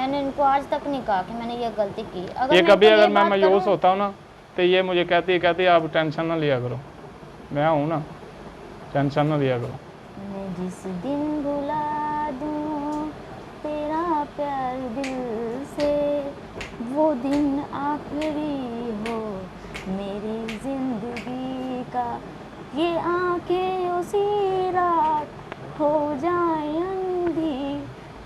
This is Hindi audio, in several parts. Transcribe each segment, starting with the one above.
मैंने इनको आज तक नहीं कहा कि मैंने ये गलती की। ये कभी अगर मैं मायूस होता हूँ ना तो ये मुझे कहती है आप टेंशन ना लिया करो, मैं हूँ ना, टेंशन ना लिया करो। मैं जिस दिन भुला दूँ तेरा प्यार दिल से, वो दिन आखिरी हो मेरी जिंदगी का। ये आंखें उसी रात हो जाए अंधी,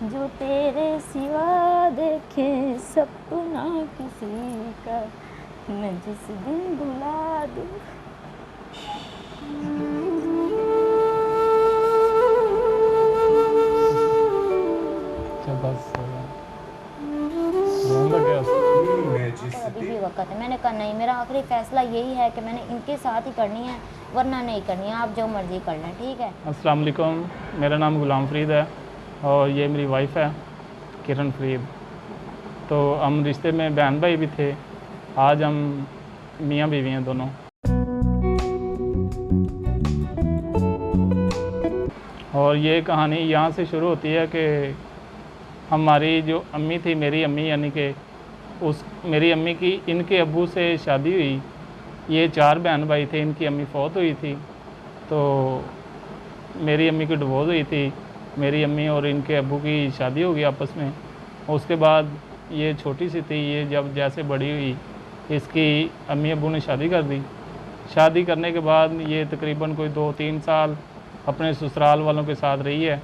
जो तेरे सिवा देखे सपना किसी का। मैं जिस दिन भुला दूँ। अभी भी वक्त है। मैंने कहा नहीं, मेरा आखिरी फैसला यही है कि मैंने इनके साथ ही करनी है, वरना नहीं करनी है, आप जो मर्ज़ी कर लें, ठीक है। अस्सलाम वालेकुम, मेरा नाम गुलाम फरीद है और ये मेरी वाइफ है किरण फरीद। तो हम रिश्ते में बहन भाई भी थे, आज हम मियाँ बीवी हैं दोनों। और ये कहानी यहाँ से शुरू होती है कि हमारी जो अम्मी थी, मेरी अम्मी यानी कि मेरी अम्मी की इनके अब्बू से शादी हुई। ये 4 बहन भाई थे, इनकी अम्मी फौत हुई थी, तो मेरी अम्मी की डिवोर्स हुई थी। मेरी अम्मी और इनके अब्बू की शादी हो गई आपस में। उसके बाद ये छोटी सी थी, ये जब जैसे बड़ी हुई इसकी अम्मी अब्बू ने शादी कर दी। शादी करने के बाद ये तकरीबन कोई 2-3 साल अपने ससुराल वालों के साथ रही है,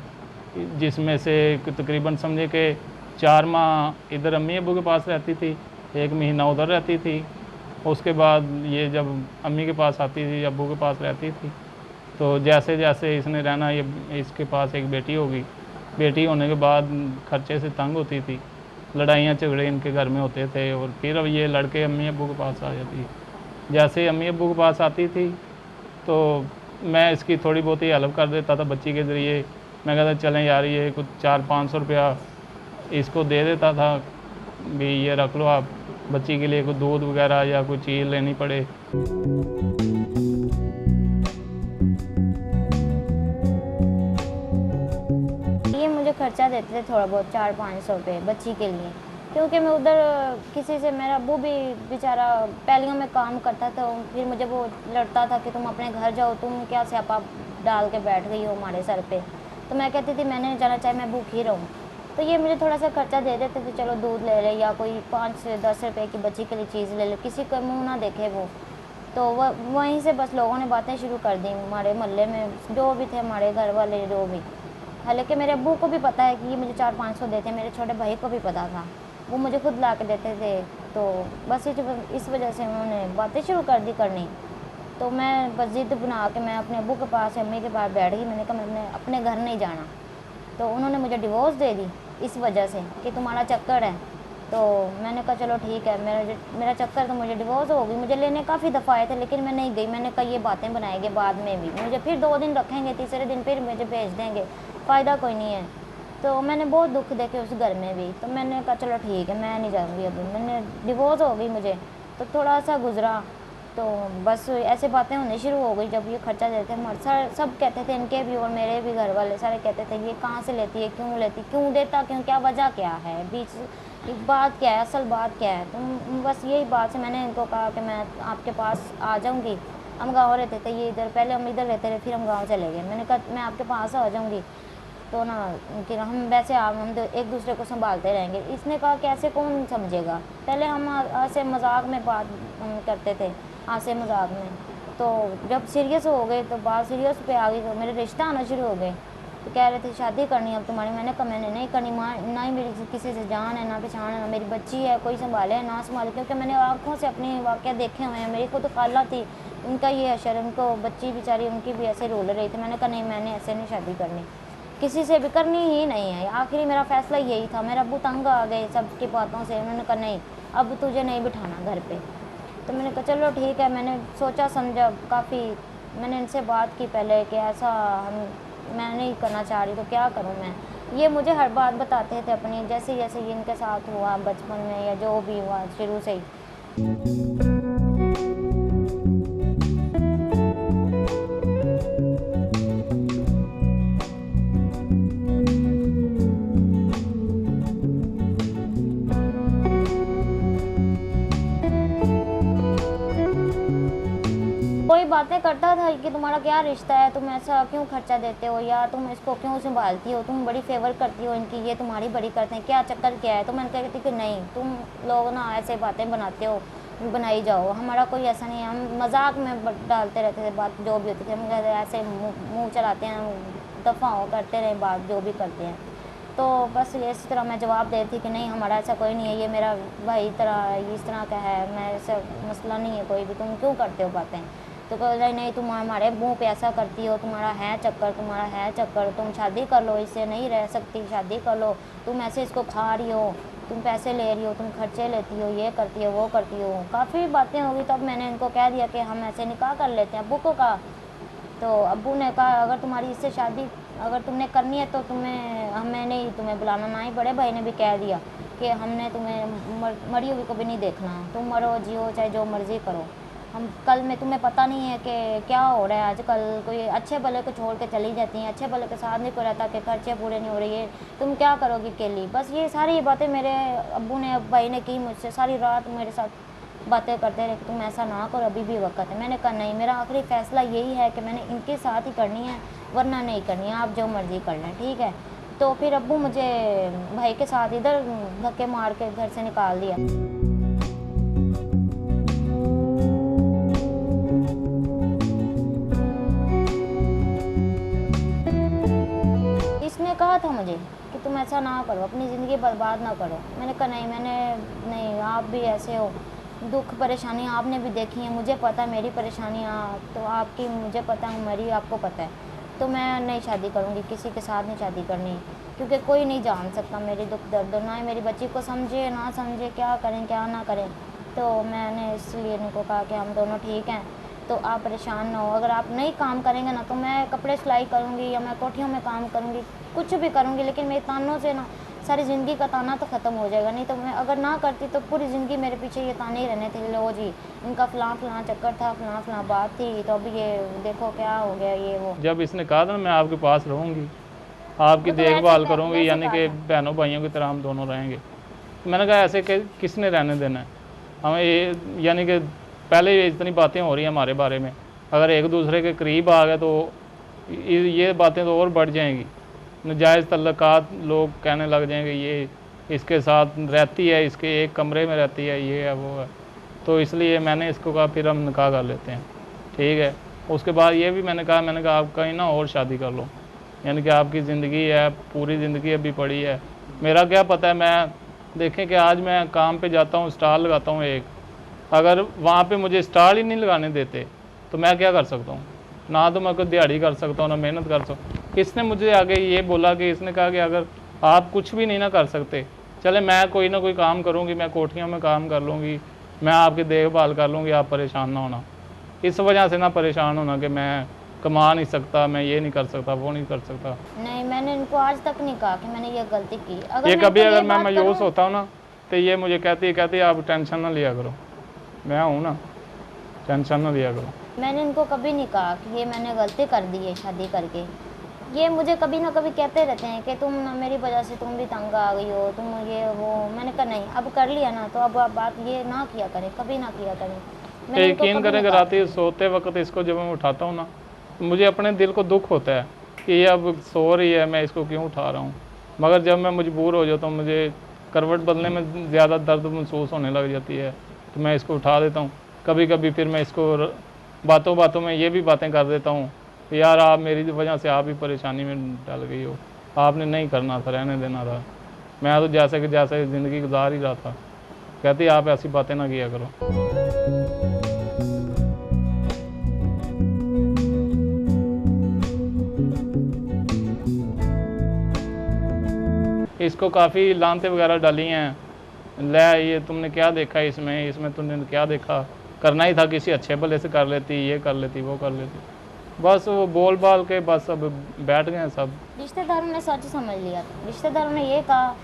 जिसमें से तकरीबन समझे कि 4 माह इधर अम्मी अब्बू के पास रहती थी, 1 महीना उधर रहती थी। उसके बाद ये जब अम्मी के पास आती थी, अब्बू के पास रहती थी, तो जैसे जैसे इसने रहना, ये इसके पास एक बेटी होगी। बेटी होने के बाद खर्चे से तंग होती थी, लड़ाइयाँ झगड़े इनके घर में होते थे, और फिर अब ये लड़के अम्मी अब्बू के पास आ जाती। जैसे अम्मी अब्बू के पास आती थी तो मैं इसकी थोड़ी बहुत ही हेल्प कर देता था बच्ची के ज़रिए। मैं कहता चलें यार, ये कुछ 400-500 रुपया इसको दे देता था भी, ये रख लो आप, बच्ची के लिए कुछ दूध वगैरह या कोई चीज़ लेनी पड़े। ये मुझे खर्चा देते थे थोड़ा बहुत 400-500 रुपये बच्ची के लिए, क्योंकि मैं उधर किसी से, मेरा अब्बू भी बेचारा पैलियों में काम करता था। फिर मुझे वो लड़ता था कि तुम अपने घर जाओ, तुम क्या स्यापा डाल के बैठ गई हो हमारे सर पे। तो मैं कहती थी मैंने नहीं जाना, चाहे मैं भूखी रहूँ। तो ये मुझे थोड़ा सा खर्चा दे देते थे, चलो दूध ले ले या कोई 5 से 10 रुपये की बच्ची के लिए चीज़ ले ले, किसी का मुँह ना देखे वो। तो वहीं से बस लोगों ने बातें शुरू कर दी, हमारे मोहल्ले में जो भी थे, हमारे घर वाले जो भी। हालांकि मेरे अब्बू को भी पता है कि ये मुझे 400-500 देते हैं, मेरे छोटे भाई को भी पता था, वो मुझे खुद ला के देते थे। तो बस इस वजह से उन्होंने बातें शुरू कर दी करनी। तो मैं बस ज़िद बना के मैं अपने अब्बू के पास, अम्मी के पास बैठ गई। मैंने कहा मैंने अपने घर नहीं जाना। तो उन्होंने मुझे डिवोर्स दे दी इस वजह से कि तुम्हारा चक्कर है। तो मैंने कहा चलो ठीक है, मेरा चक्कर, तो मुझे डिवोर्स हो गई। मुझे लेने काफ़ी दफ़ा आए थे, लेकिन मैं नहीं गई। मैंने कहा ये बातें बनाएंगे बाद में भी, मुझे फिर 2 दिन रखेंगे, तीसरे दिन फिर मुझे भेज देंगे, फ़ायदा कोई नहीं है। तो मैंने बहुत दुख देखे उस घर में भी। तो मैंने कहा चलो ठीक है, मैं नहीं जाऊँगी अभी। मैंने डिवोर्स हो गई मुझे, तो थोड़ा सा गुजरा, तो बस ऐसे बातें होनी शुरू हो गई। जब ये खर्चा देते हैं, सब कहते थे, इनके भी और मेरे भी घर वाले सारे कहते थे ये कहाँ से लेती है, क्यों लेती, क्यों देता, क्यों, क्या वजह क्या है, बीच बात क्या है, असल बात क्या है। तो बस यही बात से मैंने इनको कहा कि मैं आपके पास आ जाऊँगी। हम गाँव रहते थे, ये इधर, पहले हम इधर रहते थे, फिर हम गाँव चले गए। मैंने कहा मैं आपके पास आ जाऊँगी, तो ना कि हम वैसे हम तो एक दूसरे को संभालते रहेंगे। इसने कहा कि ऐसे कौन समझेगा। पहले हम ऐसे मजाक में बात करते थे, हासे मजाक में। तो जब सीरियस हो गए, तो बात सीरियस पे आ गई, तो मेरे रिश्ता आना शुरू हो गए। तो कह रहे थे शादी करनी अब तुम्हारी। मैंने कहा मैंने नहीं करनी, ना ही मेरी किसी से जान है, ना पहचान है, ना मेरी बच्ची है, कोई संभाले ना संभाले, क्योंकि मैंने आँखों से अपने वाक़या देखे हुए हैं। मेरी खुद खाला थी, उनका ये अशर, उनको बच्ची बेचारी उनकी भी ऐसे रोल रही थी। मैंने कहा नहीं, मैंने ऐसे नहीं शादी करनी, किसी से भी करनी ही नहीं है। आखिरी मेरा फ़ैसला यही था। मेरा अब्बू तंग आ गए सबकी बातों से। उन्होंने कहा नहीं, अब तुझे नहीं बिठाना घर पे। तो मैंने कहा चलो ठीक है। मैंने सोचा समझा काफ़ी, मैंने इनसे बात की पहले कि ऐसा मैं नहीं करना चाह रही, तो क्या करूं मैं। ये मुझे हर बात बताते थे अपनी, जैसे जैसे ये इनके साथ हुआ बचपन में या जो भी हुआ शुरू से ही। बातें करता था कि तुम्हारा क्या रिश्ता है, तुम ऐसा क्यों खर्चा देते हो, या तुम इसको क्यों संभालती हो, तुम बड़ी फेवर करती हो इनकी, ये तुम्हारी बड़ी करते हैं, क्या चक्कर क्या है। तो मैंने कहती कि नहीं, तुम लोग ना ऐसे बातें बनाते हो, बनाई जाओ, हमारा कोई ऐसा नहीं है। हम मजाक में डालते रहते थे बात, जो भी होती थी हम कहते ऐसे मुँह चलाते हैं, दफ़ा करते रहे बात जो भी करते हैं। तो बस इस तरह मैं जवाब देती थी कि नहीं, हमारा ऐसा कोई नहीं है, ये मेरा भाई तरह इस तरह का है, मैं ऐसा मसला नहीं है कोई भी, तुम क्यों करते हो बातें। तो कह नहीं, तुम हमारे मुंह पे ऐसा करती हो, तुम्हारा है चक्कर, तुम्हारा है चक्कर, तुम शादी कर लो, इससे नहीं रह सकती, शादी कर लो, तुम ऐसे इसको खा रही हो, तुम पैसे ले रही हो, तुम खर्चे लेती हो, ये करती हो, वो करती हो, काफ़ी बातें होगी। तब मैंने इनको कह दिया कि हम ऐसे निकाह कर लेते हैं। अब्बू को कहा, तो अब्बू ने कहा अगर तुम्हारी इससे शादी अगर तुमने करनी है तो तुम्हें, हमें नहीं तुम्हें बुलाना। ना ही बड़े भाई ने भी कह दिया कि हमने तुम्हें मरी हुई को भी नहीं देखना, तुम मरो जियो चाहे जो मर्ज़ी करो, हम कल में तुम्हें पता नहीं है कि क्या हो रहा है आजकल, कोई अच्छे भले को छोड़ के चली जाती हैं, अच्छे भले के साथ नहीं कोई रहता कि खर्चे पूरे नहीं हो रही है, तुम क्या करोगी अकेली। बस ये सारी बातें मेरे अब्बू ने भाई ने की मुझसे, सारी रात मेरे साथ बातें करते रहे कि तुम ऐसा ना करो, अभी भी वक्त है। मैंने कहा नहीं, मेरा आखिरी फ़ैसला यही है कि मैंने इनके साथ ही करनी है, वरना नहीं करनी है, आप जो मर्ज़ी कर लें, ठीक है। तो फिर अब्बू मुझे भाई के साथ इधर धक्के मार के घर से निकाल दिया। इसने कहा था मुझे कि तुम ऐसा ना करो, अपनी ज़िंदगी बर्बाद ना करो। मैंने कहा नहीं, नहीं, आप भी ऐसे हो, दुख परेशानी आपने भी देखी है, मुझे पता है मेरी परेशानियाँ, तो आपकी मुझे पता है, मेरी आपको पता है। तो मैं नहीं शादी करूँगी, किसी के साथ नहीं शादी करनी, क्योंकि कोई नहीं जान सकता मेरी दुख दर्द, ना ही मेरी बच्ची को समझे ना समझे, क्या करें क्या ना करें। तो मैंने इसलिए इनको कहा कि हम दोनों ठीक हैं, तो आप परेशान ना हो, अगर आप नहीं काम करेंगे ना तो मैं कपड़े सिलाई करूँगी या मैं कोठियों में काम करूँगी, कुछ भी करूँगी, लेकिन मेरे तानों से ना सारी ज़िंदगी का ताना तो ख़त्म हो जाएगा। नहीं तो मैं अगर ना करती तो पूरी ज़िंदगी मेरे पीछे ये ताने ही रहने थे, लो जी इनका फ़लाँ चक्कर था, फ़लाँ बात थी, तो अभी ये देखो क्या हो गया, ये वो। जब इसने कहा था ना मैं आपके पास रहूँगी, आपकी वो तो देखभाल वैसे करूँगी, यानी कहा कि था। बहनों भाइयों की तरह हम दोनों रहेंगे। मैंने कहा ऐसे किसने रहने देना है हमें, ये यानी कि पहले ही इतनी बातें हो रही हैं हमारे बारे में, अगर एक दूसरे के करीब आ गए तो ये बातें तो और बढ़ जाएंगी, नाजायज़ तल्लुकात लोग कहने लग जाएंगे, ये इसके साथ रहती है, इसके एक कमरे में रहती है, ये है वो है। तो इसलिए मैंने इसको कहा फिर हम निकाह कर लेते हैं, ठीक है। उसके बाद ये भी मैंने कहा आप कहीं ना और शादी कर लो, यानी कि आपकी ज़िंदगी है, पूरी ज़िंदगी अभी पड़ी है, मेरा क्या पता है। मैं देखें कि आज मैं काम पे जाता हूँ, स्टॉल लगाता हूँ एक, अगर वहाँ पे मुझे स्टॉल ही नहीं लगाने देते तो मैं क्या कर सकता हूँ, ना तो मैं कोई दिहाड़ी कर सकता हूँ ना मेहनत कर सकता हूँ। किसने मुझे आगे ये बोला कि इसने कहा कि अगर आप कुछ भी नहीं ना कर सकते, चले मैं कोई ना कोई काम करूँगी, मैं कोठियों में काम कर लूँगी, मैं आपकी देखभाल कर लूँगी, आप परेशान ना होना। इस वजह से ना परेशान होना कि मैं कमा नहीं सकता, मैं ये नहीं कर सकता, वो नहीं कर सकता। नहीं, मैंने इनको आज तक नहीं कहा कि मैंने ये गलती की। अगर ये मैं कभी इनको अगर ये मैं बात मायूस करूं, होता हूँ ना तो ये मुझे कहती आप टेंशन ना लिया करो, मैं हूँ ना, टेंशन ना लिया करो। मैंने इनको कभी नहीं कहा कि ये मैंने गलती कर दी है शादी करके। ये मुझे कभी ना कभी कहते रहते हैं कि तुम ना मेरी वजह से तुम भी तंग आ गई हो, तुम ये वो। मैंने कहा नहीं, अब कर लिया ना तो अब आप बात ये ना किया करें, कभी ना किया करें। मैंने इनको यकीन कभी करें कि नहीं कहा। रात सोते वक्त इसको जब मैं उठाता हूँ ना, मुझे अपने दिल को दुख होता है कि ये अब सो रही है, मैं इसको क्यों उठा रहा हूँ। मगर जब मैं मजबूर हो जाता हूँ, मुझे करवट बदलने में ज़्यादा दर्द महसूस होने लग जाती है, तो मैं इसको उठा देता हूँ। कभी कभी फिर मैं इसको बातों बातों में ये भी बातें कर देता हूँ कि यार आप मेरी वजह से आप भी परेशानी में डल गई हो, आपने नहीं करना था, रहने देना था, मैं तो जैसे कि जैसे ज़िंदगी गुजार ही रहा था। कहती आप ऐसी बातें ना किया करो। इसको काफ़ी लानतें वगैरह डाली हैं, ले ये तुमने क्या देखा इसमें, इसमें तुमने क्या देखा, करना ही था किसी अच्छे भले से कर लेती, ये कर लेती, वो कर लेती। बस वो बोल बाल के बस अब बैठ गए हैं सब। रिश्तेदारों ने सच समझ लिया। रिश्तेदारों ने ये कहा,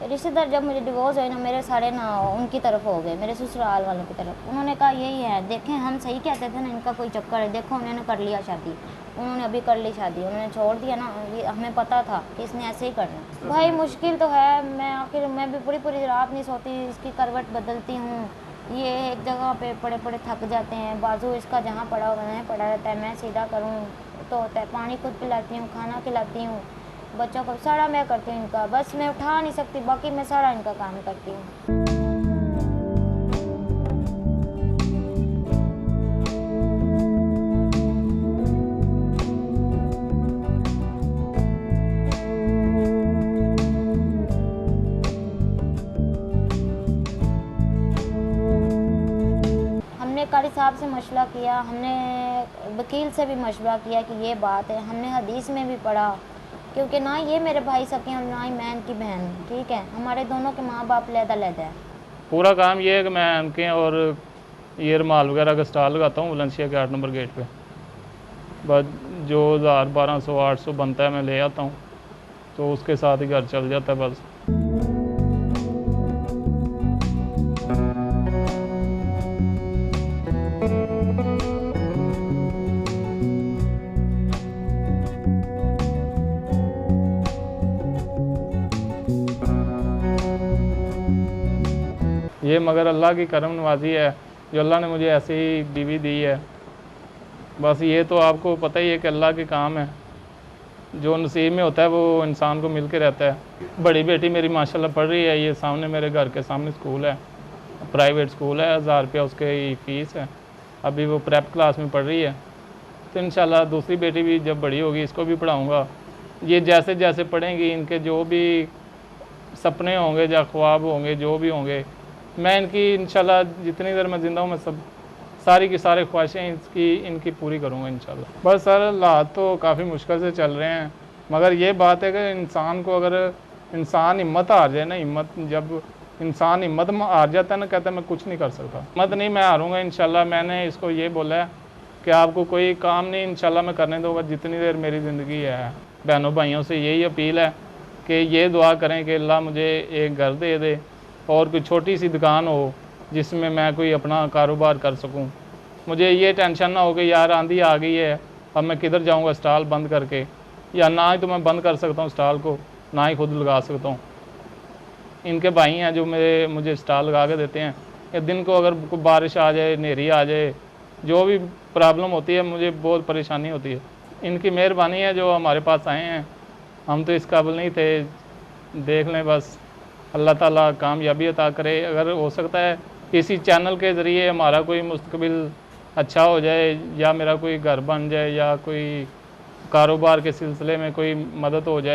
रिश्तेदार जब मुझे डिवोर्स हुए ना, मेरे सारे ना उनकी तरफ हो गए, मेरे ससुराल वालों की तरफ। उन्होंने कहा यही है, देखें हम सही कहते थे ना, इनका कोई चक्कर है, देखो उन्होंने कर लिया शादी, उन्होंने अभी कर ली शादी, उन्होंने छोड़ दिया ना, ये हमें पता था कि इसने ऐसे ही करना। भाई मुश्किल तो है, मैं आखिर मैं भी पूरी पूरी रात नहीं सोती, इसकी करवट बदलती हूँ, ये एक जगह पे पड़े पड़े थक जाते हैं, बाजू इसका जहाँ पड़ा होगा वहीं पड़ा रहता है, मैं सीधा करूँ तो होता है। पानी खुद पिलाती हूँ, खाना खिलाती हूँ, बच्चों को सारा मैं करती हूँ इनका, बस मैं उठा नहीं सकती, बाकी मैं सारा इनका काम करती हूँ। हमने कारी साहब से मशवरा किया, हमने वकील से भी मशवरा किया कि ये बात है, हमने हदीस में भी पढ़ा, क्योंकि ना ये मेरे भाई सके हैं ना ही मैं इनकी बहन, ठीक है, हमारे दोनों के माँ बाप अलग-अलग है। पूरा काम ये है कि मैं उनके और ये रुमाल वगैरह का स्टॉल लगाता हूँ बुलंदशहर के 8 नंबर गेट पे। बस जो 1000 1200 800 बनता है मैं ले आता हूँ, तो उसके साथ ही घर चल जाता है बस। ये मगर अल्लाह की करम नवाजी है जो अल्लाह ने मुझे ऐसी बीवी दी है। बस ये तो आपको पता ही है कि अल्लाह के काम है, जो नसीब में होता है वो इंसान को मिल के रहता है। बड़ी बेटी मेरी माशाल्लाह पढ़ रही है, ये सामने मेरे घर के सामने स्कूल है, प्राइवेट स्कूल है, 1000 रुपया उसके फ़ीस है, अभी वो प्रेप क्लास में पढ़ रही है। तो इंशाल्लाह दूसरी बेटी भी जब बड़ी होगी इसको भी पढ़ाऊँगा। ये जैसे जैसे पढ़ेंगी इनके जो भी सपने होंगे या ख्वाब होंगे जो भी होंगे, मैं इनकी इंशाल्लाह जितनी देर मैं ज़िंदा हूँ मैं सब सारी की सारी ख्वाहिशें इनकी पूरी करूँगा इंशाल्लाह। बस सर हालात तो काफ़ी मुश्किल से चल रहे हैं, मगर ये बात है कि इंसान को अगर इंसान हिम्मत हार जाए ना, जब इंसान हिम्मत हार जाता है ना, कहता है मैं कुछ नहीं कर सकता। हिम्मत नहीं, मैं हारूँगा इंशाल्लाह। मैंने इसको ये बोला है कि आपको कोई काम नहीं इंशाल्लाह मैं करने दूँगा जितनी देर मेरी ज़िंदगी है। बहनों भाइयों से यही अपील है कि ये दुआ करें कि अल्लाह मुझे एक घर दे दे और कोई छोटी सी दुकान हो जिसमें मैं कोई अपना कारोबार कर सकूं। मुझे ये टेंशन ना हो कि यार आंधी आ गई है, अब मैं किधर जाऊंगा स्टॉल बंद करके, या ना ही तो मैं बंद कर सकता हूं स्टॉल को, ना ही खुद लगा सकता हूं। इनके भाई हैं जो मुझे स्टॉल लगा के देते हैं। या दिन को अगर कोई बारिश आ जाए, नेरी आ जाए, जो भी प्रॉब्लम होती है मुझे बहुत परेशानी होती है। इनकी मेहरबानी है जो हमारे पास आए हैं, हम तो इस काबिल नहीं थे। देख लें बस, अल्लाह ताला कामयाबी अता करे। अगर हो सकता है इसी चैनल के ज़रिए हमारा कोई मुस्तकबिल अच्छा हो जाए, या मेरा कोई घर बन जाए, या कोई कारोबार के सिलसिले में कोई मदद हो जाए।